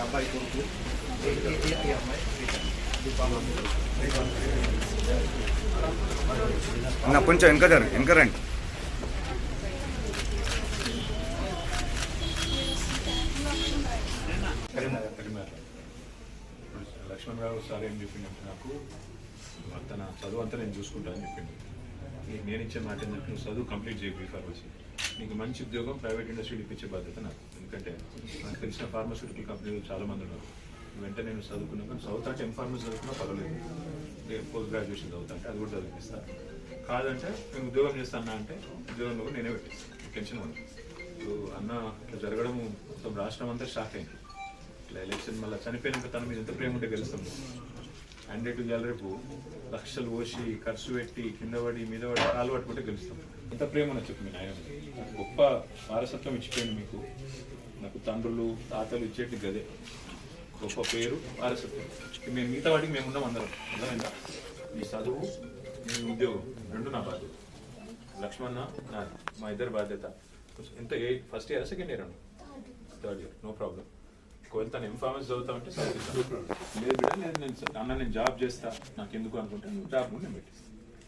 అబ్బాయి కొడుకు ఈ అమ్మాయి అన్న కొంచెం వెనకరండి. లక్ష్మణ్ రావు సార్ ఏం చెప్పిందంటే నాకు తన చదువు అంతా నేను చూసుకుంటానని చెప్పింది. నేను ఇచ్చే మాట ఏంటంటే నువ్వు చదువు కంప్లీట్ చేయి ఫార్మసీ, నీకు మంచి ఉద్యోగం ప్రైవేట్ ఇండస్ట్రీకి ఇప్పించే బాధ్యత నాకు. ఎందుకంటే నాకు తెలిసిన ఫార్మస్యూటికల్ కంపెనీలు చాలామంది ఉన్నారు. వెంటనే నేను చదువుకున్నాను, కానీ చదువుతా అంటే ఎంఫార్మసీ చదువుకున్నా పర్వాలేదు, పోస్ట్ గ్రాడ్యుయేషన్ చదువుతా అంటే అది కూడా చదివిస్తాను. కాదంటే నేను ఉద్యోగం చేస్తాను అంటే ఉద్యోగంలో కూడా నేనే పెట్టిస్తాను, టెన్షన్ ఉంది. ఇప్పుడు అన్న ఇట్లా జరగడము మొత్తం రాష్ట్రం అంతా షాక్ అయింది. ఇట్లా ఎలక్షన్ మళ్ళీ చనిపోయినాక తన మీద ఎంత ప్రేమ ఉంటే గెలుస్తాం. హండ్రెడ్ ఇవాళ రేపు లక్షలు పోసి ఖర్చు పెట్టి కింద పడి మీద పడి కాలు పట్టుకుంటే గెలుస్తాం. ఎంత ప్రేమ అని చెప్పి మీ నాయన గొప్ప వారసత్వం ఇచ్చిపోయింది మీకు. నాకు తండ్రులు తాతలు ఇచ్చేటి గదే గొప్ప పేరు వారసత్వం. మేము మిగతా వాటికి మేము ఉన్నాం అందరం. అర్థమైందా? మీ చదువు మీ ఉద్యోగం రెండు నా బాధ్యత. లక్ష్మణ నా మా ఇద్దరు బాధ్యత. ఎంత ఫస్ట్ ఇయర్ సెకండ్ ఇయర్ అన్నా? Third year, no problem. ఒకవేళ తను ఎంఫార్మసీ చదువుతామంటే చదివిస్తాను. లేదు బిడ్డ లేదు నేను అన్న నేను జాబ్ చేస్తా నాకు ఎందుకు అనుకుంటే నువ్వు జాబ్ కూడా నేను పెట్టిస్తాను.